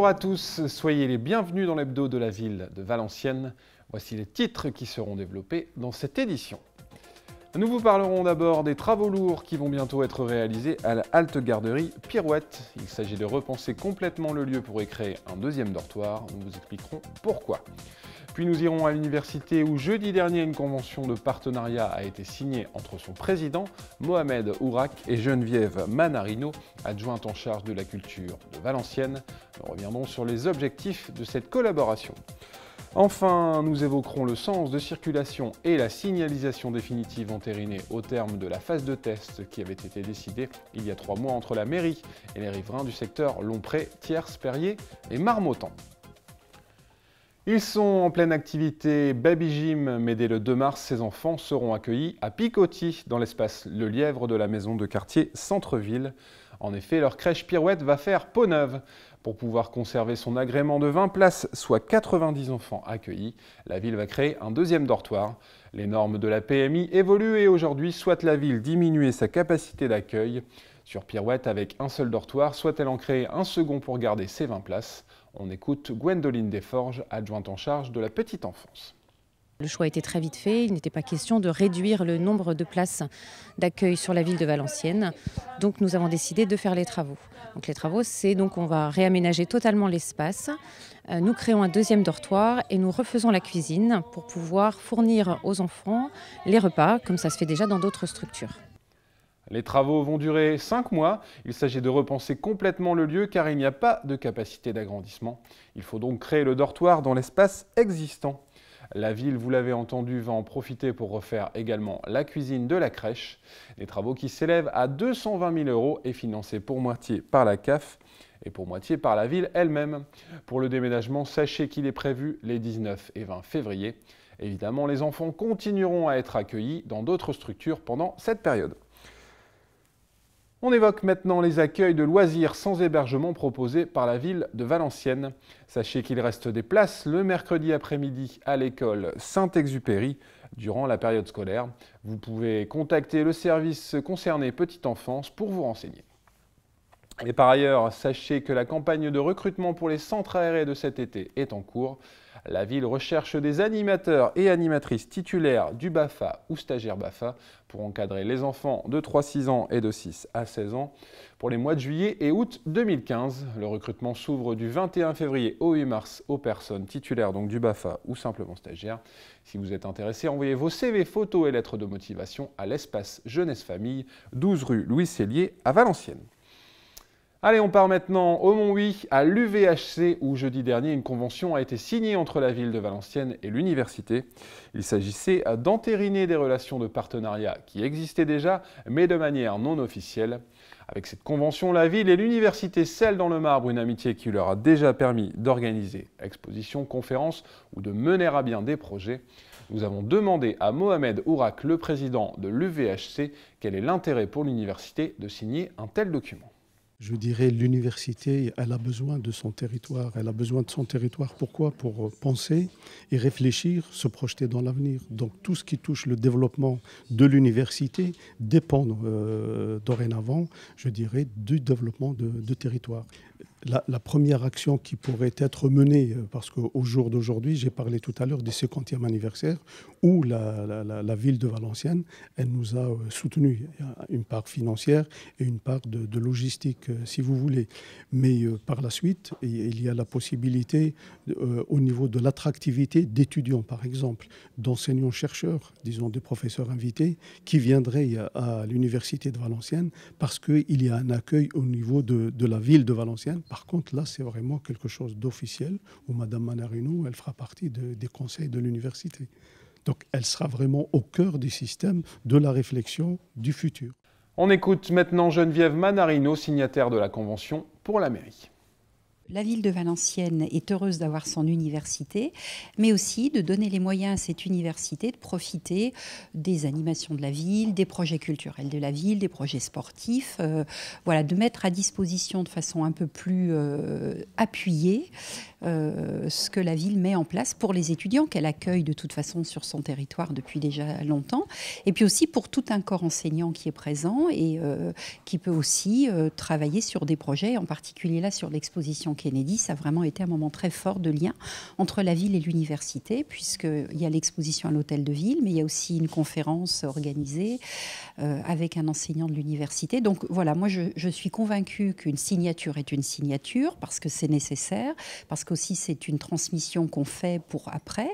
à tous, soyez les bienvenus dans l'hebdo de la ville de Valenciennes. Voici les titres qui seront développés dans cette édition. Nous vous parlerons d'abord des travaux lourds qui vont bientôt être réalisés à la halte garderie Pirouette. Il s'agit de repenser complètement le lieu pour y créer un deuxième dortoir. Nous vous expliquerons pourquoi. Puis nous irons à l'université où jeudi dernier une convention de partenariat a été signée entre son président Mohamed Ourak et Geneviève Manarino, adjointe en charge de la culture de Valenciennes. Nous reviendrons sur les objectifs de cette collaboration. Enfin, nous évoquerons le sens de circulation et la signalisation définitive entérinée au terme de la phase de test qui avait été décidée il y a 3 mois entre la mairie et les riverains du secteur Lompré, Thiers, Perrier et Marmottan. Ils sont en pleine activité Baby Gym, mais dès le 2 mars, ces enfants seront accueillis à Picoty, dans l'espace Le Lièvre de la maison de quartier Centre-Ville. En effet, leur crèche Pirouette va faire peau neuve. Pour pouvoir conserver son agrément de 20 places, soit 90 enfants accueillis, la ville va créer un deuxième dortoir. Les normes de la PMI évoluent et aujourd'hui, soit la ville diminue sa capacité d'accueil sur Pirouette avec un seul dortoir, soit elle en crée un second pour garder ses 20 places. On écoute Gwendoline Desforges, adjointe en charge de la petite enfance. Le choix a été très vite fait, il n'était pas question de réduire le nombre de places d'accueil sur la ville de Valenciennes. Donc nous avons décidé de faire les travaux. Donc les travaux, c'est donc on va réaménager totalement l'espace. Nous créons un deuxième dortoir et nous refaisons la cuisine pour pouvoir fournir aux enfants les repas, comme ça se fait déjà dans d'autres structures. Les travaux vont durer 5 mois. Il s'agit de repenser complètement le lieu car il n'y a pas de capacité d'agrandissement. Il faut donc créer le dortoir dans l'espace existant. La ville, vous l'avez entendu, va en profiter pour refaire également la cuisine de la crèche. Des travaux qui s'élèvent à 220 000 € et financés pour moitié par la CAF et pour moitié par la ville elle-même. Pour le déménagement, sachez qu'il est prévu les 19 et 20 février. Évidemment, les enfants continueront à être accueillis dans d'autres structures pendant cette période. On évoque maintenant les accueils de loisirs sans hébergement proposés par la ville de Valenciennes. Sachez qu'il reste des places le mercredi après-midi à l'école Saint-Exupéry durant la période scolaire. Vous pouvez contacter le service concerné Petite Enfance pour vous renseigner. Et par ailleurs, sachez que la campagne de recrutement pour les centres aérés de cet été est en cours. La ville recherche des animateurs et animatrices titulaires du BAFA ou stagiaires BAFA pour encadrer les enfants de 3-6 ans et de 6 à 16 ans pour les mois de juillet et août 2015. Le recrutement s'ouvre du 21 février au 8 mars aux personnes titulaires donc du BAFA ou simplement stagiaires. Si vous êtes intéressé, envoyez vos CV, photos et lettres de motivation à l'espace Jeunesse Famille, 12 rue Louis Cellier à Valenciennes. Allez, on part maintenant au Mont-Huy, à l'UVHC, où jeudi dernier, une convention a été signée entre la ville de Valenciennes et l'université. Il s'agissait d'entériner des relations de partenariat qui existaient déjà, mais de manière non officielle. Avec cette convention, la ville et l'université scellent dans le marbre une amitié qui leur a déjà permis d'organiser expositions, conférences ou de mener à bien des projets. Nous avons demandé à Mohamed Ourak, le président de l'UVHC, quel est l'intérêt pour l'université de signer un tel document. Je dirais l'université, elle a besoin de son territoire. Elle a besoin de son territoire, pourquoi? Pour penser et réfléchir, se projeter dans l'avenir. Donc tout ce qui touche le développement de l'université dépend dorénavant, je dirais, du développement de territoire. La première action qui pourrait être menée, parce qu'au jour d'aujourd'hui, j'ai parlé tout à l'heure du 50e anniversaire, où la ville de Valenciennes, elle nous a soutenus. Il y a une part financière et une part de logistique, si vous voulez. Mais par la suite, il y a la possibilité, au niveau de l'attractivité d'étudiants, par exemple, d'enseignants-chercheurs, disons des professeurs invités, qui viendraient à l'université de Valenciennes parce qu'il y a un accueil au niveau de la ville de Valenciennes. Par contre, là, c'est vraiment quelque chose d'officiel où Mme Manarino, elle fera partie des conseils de l'université. Donc, elle sera vraiment au cœur du système de la réflexion du futur. On écoute maintenant Geneviève Manarino, signataire de la convention pour la mairie. La ville de Valenciennes est heureuse d'avoir son université, mais aussi de donner les moyens à cette université de profiter des animations de la ville, des projets culturels de la ville, des projets sportifs, voilà, de mettre à disposition de façon un peu plus appuyée ce que la ville met en place pour les étudiants, qu'elle accueille de toute façon sur son territoire depuis déjà longtemps, et puis aussi pour tout un corps enseignant qui est présent et qui peut aussi travailler sur des projets, en particulier là sur l'exposition Kennedy. Ça a vraiment été un moment très fort de lien entre la ville et l'université, puisqu'il y a l'exposition à l'hôtel de ville, mais il y a aussi une conférence organisée avec un enseignant de l'université. Donc voilà, moi je suis convaincue qu'une signature est une signature, parce que c'est nécessaire, parce qu'aussi c'est une transmission qu'on fait pour après.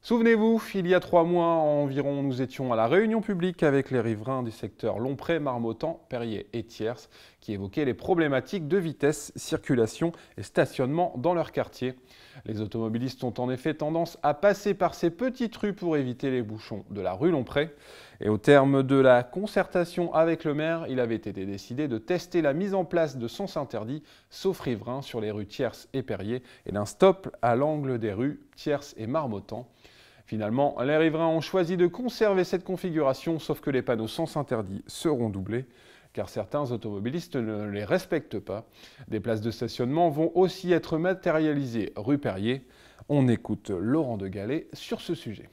Souvenez-vous, il y a 3 mois environ, nous étions à la réunion publique avec les riverains des secteurs Lompré, Marmottan, Perrier et Thiers, qui évoquaient les problématiques de vitesse, circulation et stationnement dans leur quartier. Les automobilistes ont en effet tendance à passer par ces petites rues pour éviter les bouchons de la rue Lompré. Et au terme de la concertation avec le maire, il avait été décidé de tester la mise en place de sens interdits, sauf riverains, sur les rues Thiers et Perrier, et d'un stop à l'angle des rues Thiers et Marmottan. Finalement, les riverains ont choisi de conserver cette configuration, sauf que les panneaux sens interdits seront doublés, car certains automobilistes ne les respectent pas. Des places de stationnement vont aussi être matérialisées rue Perrier. On écoute Laurent de Gallet sur ce sujet.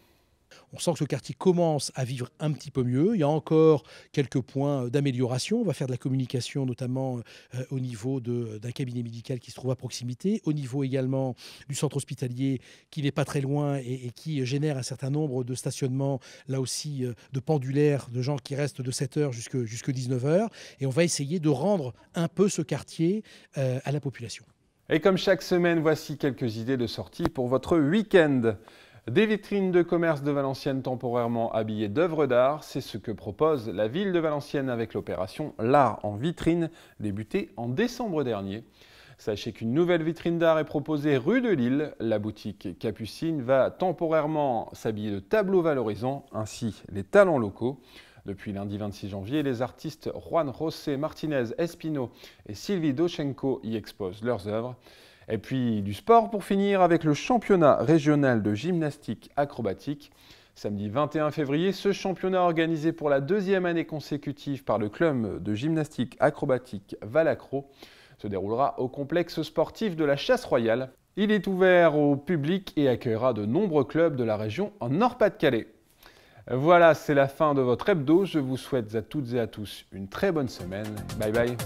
On sent que le quartier commence à vivre un petit peu mieux. Il y a encore quelques points d'amélioration. On va faire de la communication, notamment au niveau d'un cabinet médical qui se trouve à proximité, au niveau également du centre hospitalier qui n'est pas très loin et qui génère un certain nombre de stationnements, là aussi de pendulaires, de gens qui restent de 7h jusqu'à 19h. Et on va essayer de rendre un peu ce quartier à la population. Et comme chaque semaine, voici quelques idées de sortie pour votre week-end. Des vitrines de commerce de Valenciennes temporairement habillées d'œuvres d'art, c'est ce que propose la ville de Valenciennes avec l'opération L'Art en vitrine, débutée en décembre dernier. Sachez qu'une nouvelle vitrine d'art est proposée rue de Lille. La boutique Capucine va temporairement s'habiller de tableaux valorisants, ainsi les talents locaux. Depuis lundi 26 janvier, les artistes Juan José Martinez Espino et Sylvie Dochenko y exposent leurs œuvres. Et puis du sport pour finir avec le championnat régional de gymnastique acrobatique. Samedi 21 février, ce championnat organisé pour la 2e année consécutive par le club de gymnastique acrobatique Valacro se déroulera au complexe sportif de la Chasse-Royale. Il est ouvert au public et accueillera de nombreux clubs de la région en Nord-Pas-de-Calais. Voilà, c'est la fin de votre hebdo. Je vous souhaite à toutes et à tous une très bonne semaine. Bye bye.